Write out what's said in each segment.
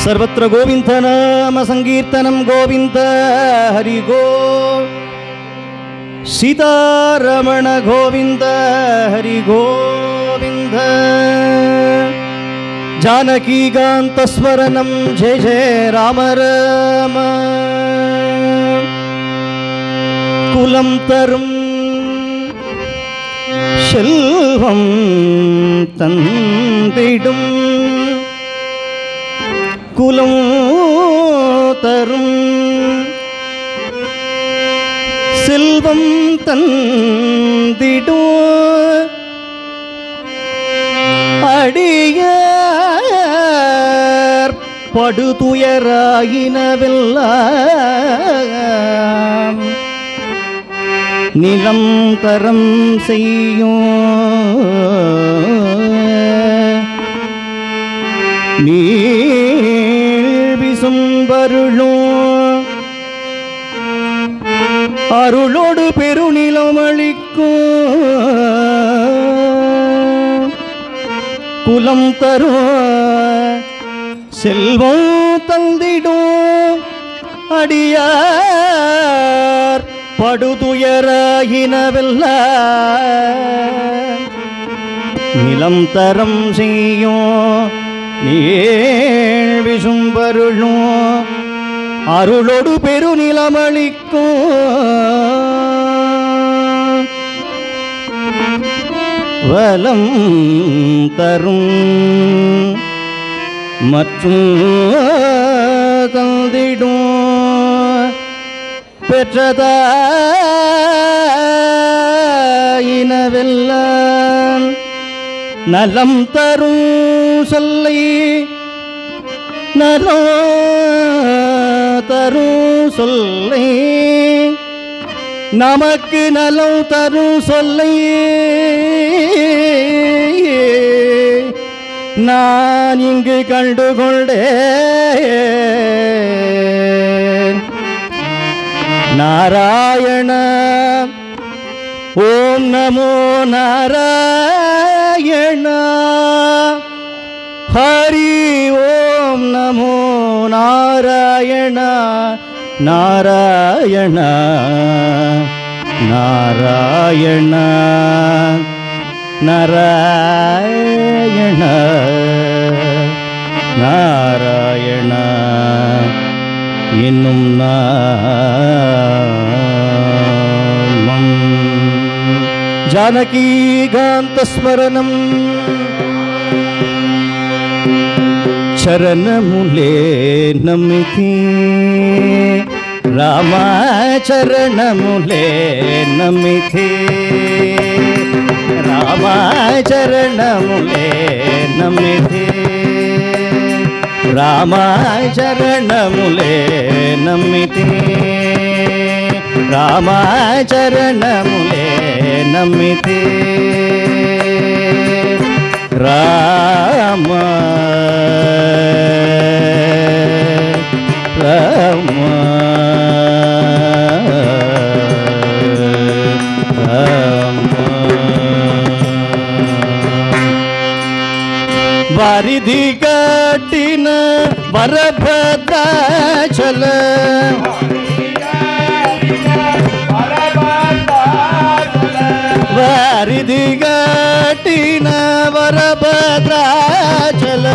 सर्वत्र गोविंद नाम संकीर्तनम गोविंद हरि गो सीतारमण गोविंद हरि गोविंद जानकीकांत स्मरणम जय जय राम राम कुलम तरुम செல்வம் தந்திடும் குலம் தரும் செல்வம் தந்திடும் அடியார் படுதுயராயினவெல்லாம் நிரந்தரம் செய்யும் நீழ்விசும்பருளும் அருளோடு பெருநிலம் அளிக்கும் குலம் தரும் செல்வம் தந்திடும் அடியார் படுதுயராயினவெல்லாம் நிலம் தரம் செய்யும் நீழ்விசும்பருளும் அருளோடு பெருநிலமளிக்கும் வலம் தரும் மற்றும் தந்திடும் பெற்றதாயினவெல்லாம் நலம் தரும் சொல்லை நலம் தரும் சொல்லை நமக்கு நலம் தரும் சொல்லை நான் இங்கு கண்டுகொண்டேன் நாராயண ஓம் நமோ நாராயண ஹரி ஓம் நமோ நாராயண நாராயண நாராயண நாராயண நாராயண இன்னும் நாமம் जानकीकांत स्मरणम चरणमुले नमिति रामा चरणमुले नमिति रामा चरणमुले नमिति रामा चरणमुले नमिति रामा चरणमुले नमिति राम राम राम वारिधि कटिन वरभद्राचल वारिधि कटिन वरभद्राचल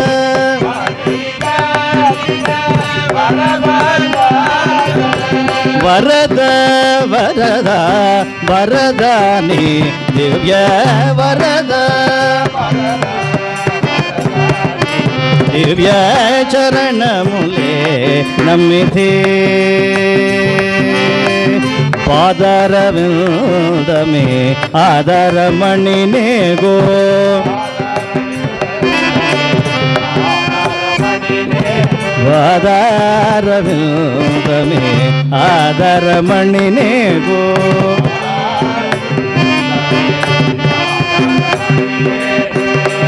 वरद वरद वरदानि दिव्य वरद दिव्य चरणमुले नमिति पादरविंदमे आदरमणिने गो आदरविंदमे आदरमणिने गो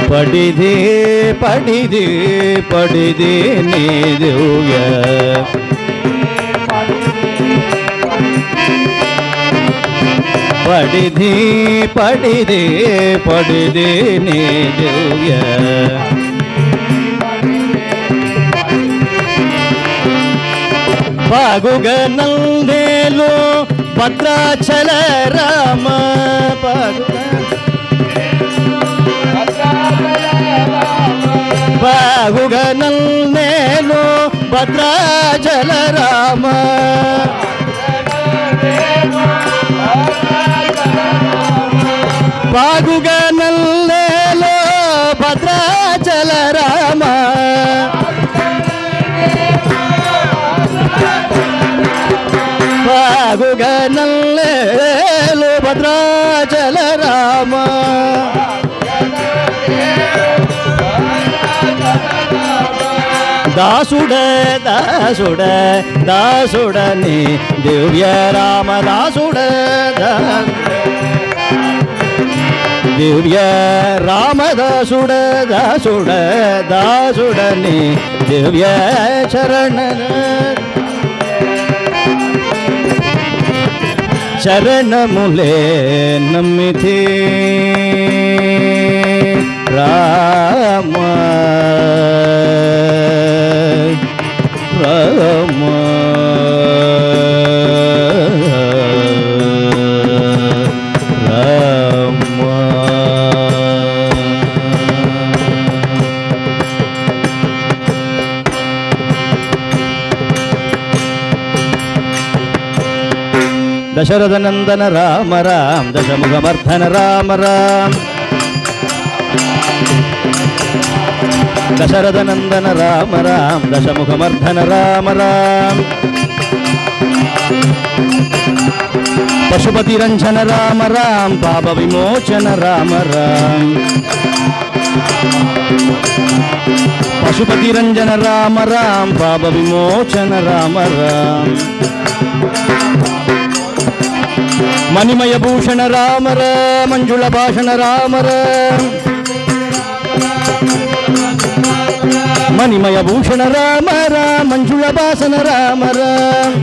पडिदे पडिदे पडिदे नी दिव्य पडिदे पडिदे पडिदे नी दिव्य ಪಾಗುಗನಲ್ಲೇಲು ಭದ್ರಾಚಲ ರಾಮ ಪಾಗುಗನಲ್ಲೇಲು ಭದ್ರಾಚಲ ರಾಮ ಪಾಗುಗನಲ್ಲೇಲು ಭದ್ರಾಚಲ ರಾಮ ಪಾಗುಗನಲ್ಲೇಲು ಭದ್ರಾಚಲ ರಾಮ ದಾಸುಡ ದಾಸುಡ ದಾಸುಡನೆ ದಿವ್ಯ ರಾಮ ದಾಸುಡ ದಿವ್ಯ ರಾಮ ದಾಸುಡ ದಾಸುಡ ದಾಸುಡನೆ ದಿವ್ಯ ಶರಣನ ಶರಣಮುಲೆ ನಮ್ಮಿಥಿ ರಾಮ ರಾಮ ರಾಮ ದಶರಥ ನಂದನ ರಾಮ ರಾಮ ದಶಮುಖಮರ್ಧನ ರಾಮ ರಾಮ ದಶರಥ ನಂದನ ರಾಮ ರಾಮ ದಶಮುಖಮರ್ಧನ ರಾಮ ರಾಮ ಪಶುಪತಿ ರಂಜನ ರಾಮ ರಾಮ ಪಾಪ ವಿಮೋಚನ ರಾಮ ರಾಮ ಪಶುಪತಿ ರಂಜನ ರಾಮ ರಾಮ ಪಾಪ ವಿಮೋಚನ ರಾಮ ರಾಮ ಮಣಿಮಯ ಭೂಷಣ ರಾಮ ರಾಮ ಮಂಜುಳ ಭಾಷಣ ರಾಮ ರಾಮ ಮಣಿಮಯ ಭೂಷಣ ರಾಮ ರಾಮ ಮಂಜುಳ ಭಾಷಣ ರಾಮ ರಾಮ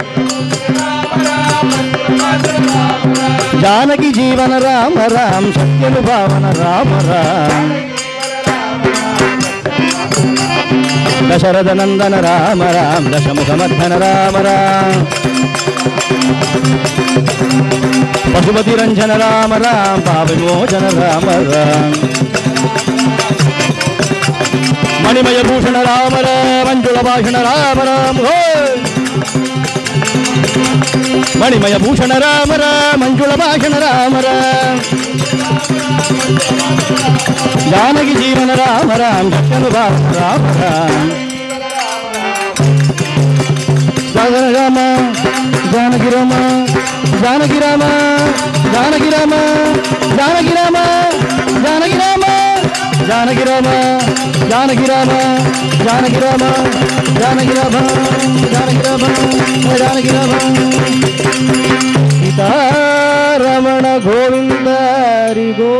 ಜಾನಕಿ ಜೀವನ ರಾಮ ರಾಮ ಸತ್ಯನುಭಾವನ ರಾಮ ರಾಮ ದಶರಥ ನಂದನ ರಾಮ ರಾಮ ದಶಮುಖಮರ್ಧನ ರಾಮ ರಾಮ ಪಶುಪತಿ ರಂಜನ ರಾಮ ರಾಮ ಪಾಪ ವಿಮೋಚನ ರಾಮ ರಾಮ ಮಣಿಮಯ ಭೂಷಣ ರಾಮ ರಾಮ ಮಂಜುಳ ಭಾಷಣ ರಾಮ ರಾಮ ಮಣಿಮಯ ಭೂಷಣ ರಾಮ ರಾಮ ಮಂಜುಳ ಭಾಷಣ ರಾಮ ರಾಮ ಜಾನಕಿ ಜೀವನ ರಾಮ ರಾಮ ಸತ್ಯನುಭಾವ ರಾಮ ರಾಮ ರಾಮ ಜಾನಕಿ ರಾಮ ಜಾನಕಿ ರಾಮ ಜಾನಕಿ ರಾಮ ಜಾನಕಿ ರಾಮ ಜಾನಕಿ ರಾಮ ಜಾನಕಿ ರಾಮ ಜಾನಕಿ ರಾಮ ಜಾನಕಿ ರಾಮ ಜಾನಕಿ ರಾಮ ಜಾನಕಿ ರಾಮ ಜಾನಕಿ ರಾಮ ಸೀತಾರಮಣ ಗೋವಿಂದ ಹರಿ ಗೋ